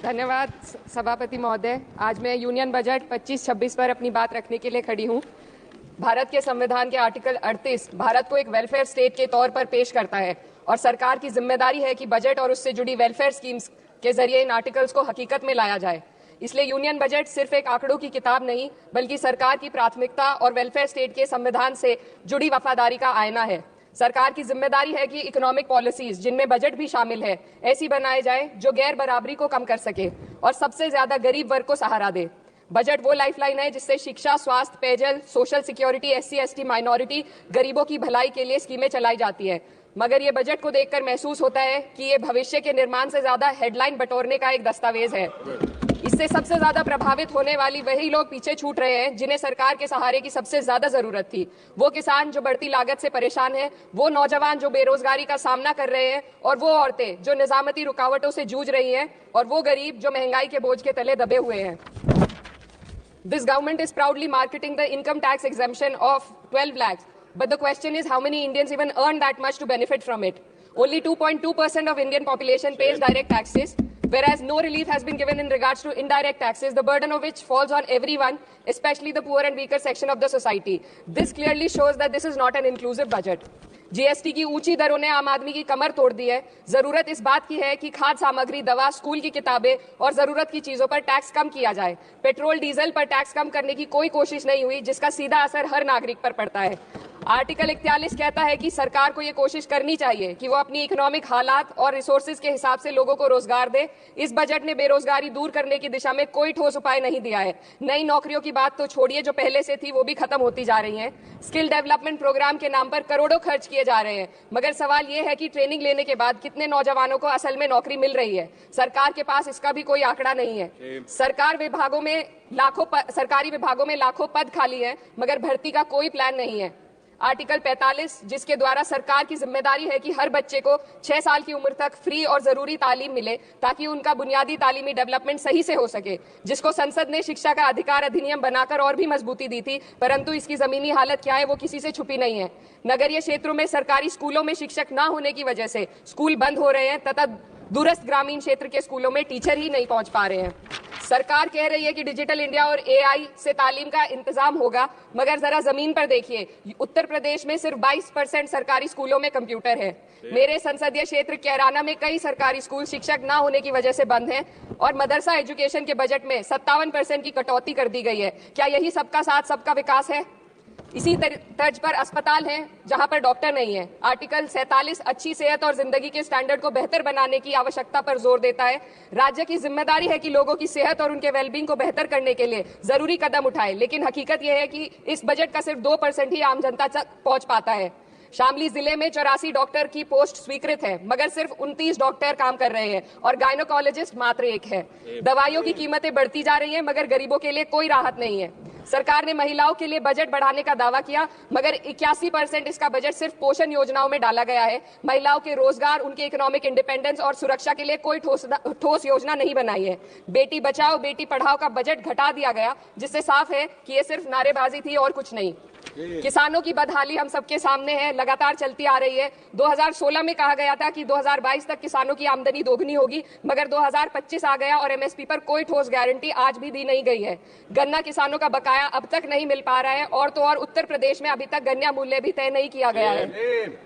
धन्यवाद सभापति महोदय। आज मैं यूनियन बजट 25-26 पर अपनी बात रखने के लिए खड़ी हूँ। भारत के संविधान के आर्टिकल 38 भारत को एक वेलफेयर स्टेट के तौर पर पेश करता है और सरकार की जिम्मेदारी है कि बजट और उससे जुड़ी वेलफेयर स्कीम्स के जरिए इन आर्टिकल्स को हकीकत में लाया जाए। इसलिए यूनियन बजट सिर्फ एक आंकड़ों की किताब नहीं, बल्कि सरकार की प्राथमिकता और वेलफेयर स्टेट के संविधान से जुड़ी वफादारी का आईना है। सरकार की जिम्मेदारी है कि इकोनॉमिक पॉलिसीज, जिनमें बजट भी शामिल है, ऐसी बनाए जाए जो गैर बराबरी को कम कर सके और सबसे ज्यादा गरीब वर्ग को सहारा दे। बजट वो लाइफलाइन है जिससे शिक्षा, स्वास्थ्य, पेयजल, social security, SC ST minority, गरीबों की भलाई के लिए स्कीमें चलाई जाती है। मगर ये बजट को देखकर महसूस होता है कि ये भविष्य के निर्माण से ज्यादा हेडलाइन बटोरने का एक दस्तावेज है। इससे सबसे ज्यादा प्रभावित होने वाली वही लोग पीछे छूट रहे हैं जिन्हें सरकार के सहारे की सबसे ज्यादा जरूरत थी। वो किसान जो बढ़ती लागत से परेशान हैं, वो नौजवान जो बेरोजगारी का सामना कर रहे हैं, और वो औरतें जो निजामती रुकावटों से जूझ रही हैं, और वो गरीब जो महंगाई के बोझ के तले दबे हुए हैं। This government is proudly marketing the income tax exemption of 12 lakhs. But the question is, how many Indians even earn that much to benefit from it? Only 2.2% of Indian population pays direct taxes, whereas no relief has been given in regards to indirect taxes, the burden of which falls on everyone, especially the poor and weaker section of the society. This clearly shows that this is not an inclusive budget. GST की ऊंची दरों ने आम आदमी की कमर तोड़ दी है। जरूरत इस बात की है कि खाद्य सामग्री, दवा, स्कूल की किताबें और जरूरत की चीजों पर टैक्स कम किया जाए। पेट्रोल, डीजल पर टैक्स कम करने की कोई कोशिश नहीं हुई, जिसका सीधा असर हर नागरिक पर पड़ता है। आर्टिकल 41 कहता है कि सरकार को ये कोशिश करनी चाहिए कि वो अपनी इकोनॉमिक हालात और रिसोर्सेज के हिसाब से लोगों को रोजगार दे। इस बजट ने बेरोजगारी दूर करने की दिशा में कोई ठोस उपाय नहीं दिया है। नई नौकरियों की बात तो छोड़िए, जो पहले से थी वो भी खत्म होती जा रही हैं। स्किल डेवलपमेंट प्रोग्राम के नाम पर करोड़ों खर्च किए जा रहे हैं, मगर सवाल ये है कि ट्रेनिंग लेने के बाद कितने नौजवानों को असल में नौकरी मिल रही है। सरकार के पास इसका भी कोई आंकड़ा नहीं है। सरकारी विभागों में लाखों पद खाली हैं, मगर भर्ती का कोई प्लान नहीं है। आर्टिकल 45, जिसके द्वारा सरकार की जिम्मेदारी है कि हर बच्चे को 6 साल की उम्र तक फ्री और जरूरी तालीम मिले ताकि उनका बुनियादी तालीमी डेवलपमेंट सही से हो सके, जिसको संसद ने शिक्षा का अधिकार अधिनियम बनाकर और भी मजबूती दी थी, परंतु इसकी जमीनी हालत क्या है वो किसी से छुपी नहीं है। नगरीय क्षेत्रों में सरकारी स्कूलों में शिक्षक न होने की वजह से स्कूल बंद हो रहे हैं तथा दूरस्थ ग्रामीण क्षेत्र के स्कूलों में टीचर ही नहीं पहुंच पा रहे हैं। सरकार कह रही है कि डिजिटल इंडिया और AI से तालीम का इंतजाम होगा, मगर जरा जमीन पर देखिए, उत्तर प्रदेश में सिर्फ 22% सरकारी स्कूलों में कंप्यूटर है। मेरे संसदीय क्षेत्र कैराना में कई सरकारी स्कूल शिक्षक ना होने की वजह से बंद हैं और मदरसा एजुकेशन के बजट में 57% की कटौती कर दी गई है। क्या यही सबका साथ सबका विकास है? इसी तर्ज पर अस्पताल हैं जहां पर डॉक्टर नहीं है। आर्टिकल 47 अच्छी सेहत और जिंदगी के स्टैंडर्ड को बेहतर बनाने की आवश्यकता पर जोर देता है। राज्य की जिम्मेदारी है कि लोगों की सेहत और उनके वेलबींग को बेहतर करने के लिए जरूरी कदम उठाए, लेकिन हकीकत यह है कि इस बजट का सिर्फ 2% ही आम जनता तक पहुंच पाता है। शामली जिले में 84 डॉक्टर की पोस्ट स्वीकृत है, मगर सिर्फ 29 डॉक्टर काम कर रहे हैं और गायनोकोलॉजिस्ट मात्र 1 है। दवाइयों की कीमतें बढ़ती जा रही हैं, मगर गरीबों के लिए कोई राहत नहीं है। सरकार ने महिलाओं के लिए बजट बढ़ाने का दावा किया, मगर 81% इसका बजट सिर्फ पोषण योजनाओं में डाला गया है। महिलाओं के रोजगार, उनके इकोनॉमिक इंडिपेंडेंस और सुरक्षा के लिए कोई ठोस योजना नहीं बनाई है। बेटी बचाओ बेटी पढ़ाओ का बजट घटा दिया गया, जिससे साफ है कि ये सिर्फ नारेबाजी थी और कुछ नहीं। किसानों की बदहाली हम सबके सामने है, लगातार चलती आ रही है। 2016 में कहा गया था कि 2022 तक किसानों की आमदनी दोगुनी होगी, मगर 2025 आ गया और MSP पर कोई ठोस गारंटी आज भी दी नहीं गई है। गन्ना किसानों का बकाया अब तक नहीं मिल पा रहा है, और तो और उत्तर प्रदेश में अभी तक गन्ना मूल्य भी तय नहीं किया गया है।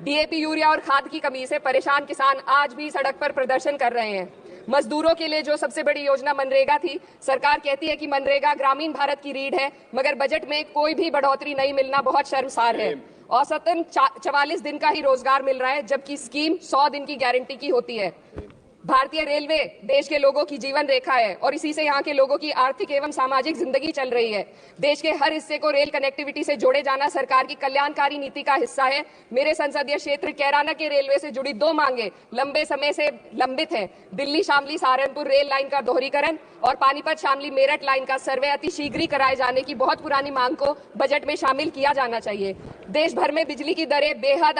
DAP, यूरिया और खाद की कमी से परेशान किसान आज भी सड़क पर प्रदर्शन कर रहे हैं। मजदूरों के लिए जो सबसे बड़ी योजना मनरेगा थी, सरकार कहती है कि मनरेगा ग्रामीण भारत की रीढ़ है, मगर बजट में कोई भी बढ़ोतरी नहीं मिलना बहुत शर्मसार है। औसतन 44 दिन का ही रोजगार मिल रहा है, जबकि स्कीम 100 दिन की गारंटी की होती है। भारतीय रेलवे देश के लोगों की जीवन रेखा है और इसी से यहाँ के लोगों की आर्थिक एवं सामाजिक जिंदगी चल रही है। देश के हर हिस्से को रेल कनेक्टिविटी से जोड़े जाना सरकार की कल्याणकारी नीति का हिस्सा है। मेरे संसदीय क्षेत्र कैराना के रेलवे से जुड़ी 2 मांगे लंबे समय से लंबित है। दिल्ली शामली सहारनपुर रेल लाइन का दोहरीकरण और पानीपत शामली मेरठ लाइन का सर्वे अति शीघ्र ही कराए जाने की बहुत पुरानी मांग को बजट में शामिल किया जाना चाहिए। देश भर में बिजली की दरें बेहद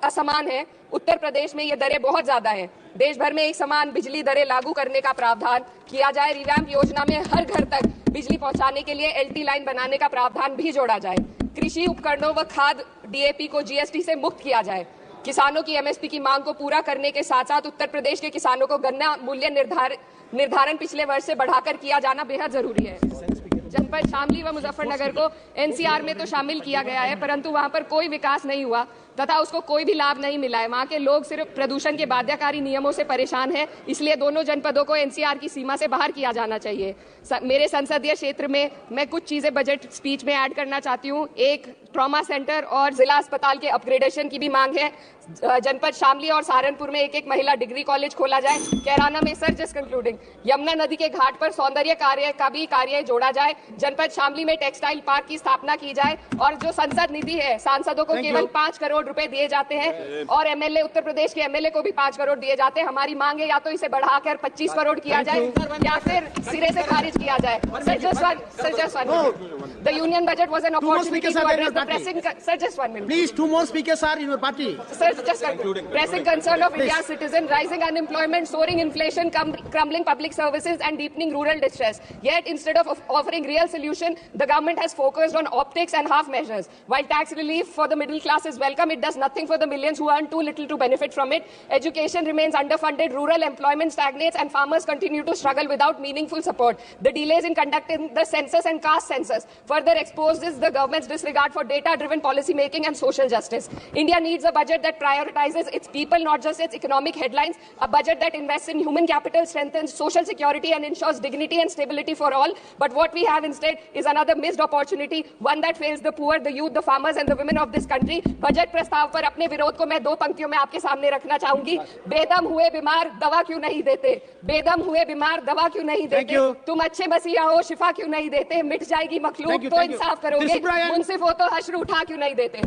असमान है। उत्तर प्रदेश में ये दरें बहुत ज्यादा हैं। देश भर में एक समान बिजली दरें लागू करने का प्रावधान किया जाए। रिवैम्प योजना में हर घर तक बिजली पहुंचाने के लिए LT लाइन बनाने का प्रावधान भी जोड़ा जाए। कृषि उपकरणों व खाद DAP को GST से मुक्त किया जाए। किसानों की एमएसपी की मांग को पूरा करने के साथ साथ उत्तर प्रदेश के किसानों को गन्ना मूल्य निर्धारण पिछले वर्ष से बढ़ाकर किया जाना बेहद जरूरी है। जनपद शामली व मुजफ्फरनगर को एनसीआर में तो शामिल किया गया है, परंतु वहां पर कोई विकास नहीं हुआ तथा उसको कोई भी लाभ नहीं मिला है। वहां के लोग सिर्फ प्रदूषण के बाध्यकारी नियमों से परेशान हैं, इसलिए दोनों जनपदों को एनसीआर की सीमा से बाहर किया जाना चाहिए। मेरे संसदीय क्षेत्र में मैं कुछ चीजें बजट स्पीच में ऐड करना चाहती हूँ। एक, ट्रॉमा सेंटर और जिला अस्पताल के अपग्रेडेशन की भी मांग है। जनपद शामली और सहारनपुर में एक महिला डिग्री कॉलेज खोला जाए। कैराना में, सर जस्ट कंक्लूडिंग, यमुना नदी के घाट पर सौंदर्य कार्य का भी कार्य जोड़ा जाए। जनपद शामली में टेक्सटाइल पार्क की स्थापना की जाए और जो संसद निधि है, सांसदों को केवल 5 करोड़ रुपए दिए जाते हैं और एमएलए, उत्तर प्रदेश के एमएलए को भी 5 करोड़ दिए जाते हैं। हमारी मांग है या तो इसे बढ़ाकर 25 करोड़ किया जाए या फिर सिरे से खारिज किया जाए। The union budget was an opportunity to address the pressing, sir, just 1 minute. Please, 2 more speakers are in your party. Sir, just pressing concern of India's citizen, rising unemployment, soaring inflation, crumbling public services and deepening rural distress. Yet, instead of offering real solution, the government has focused on optics and half measures. While tax relief for the middle class is welcome, it does nothing for the millions who earn too little to benefit from it. Education remains underfunded, rural employment stagnates, and farmers continue to struggle without meaningful support. The delays in conducting the census and caste census further exposes the government's disregard for data-driven policy making and social justice. India needs a budget that prioritizes its people, not just its economic headlines. A budget that invests in human capital, strengthens social security, and ensures dignity and stability for all. But what we have instead is another missed opportunity, one that fails the poor, the youth, the farmers, and the women of this country. Budget प्रस्ताव पर अपने विरोध को मैं 2 पंक्तियों में आपके सामने रखना चाहूंगी। बेदम हुए बीमार दवा क्यों नहीं देते? बेदम हुए बीमार दवा क्यों नहीं देते? तुम अच्छे मसीहा हो, शिफा क्यों नहीं देते? मिट जाएगी मखलूक तो इंसाफ करोगे, मुंसिफ हो तो हश्र उठा क्यों नहीं देते?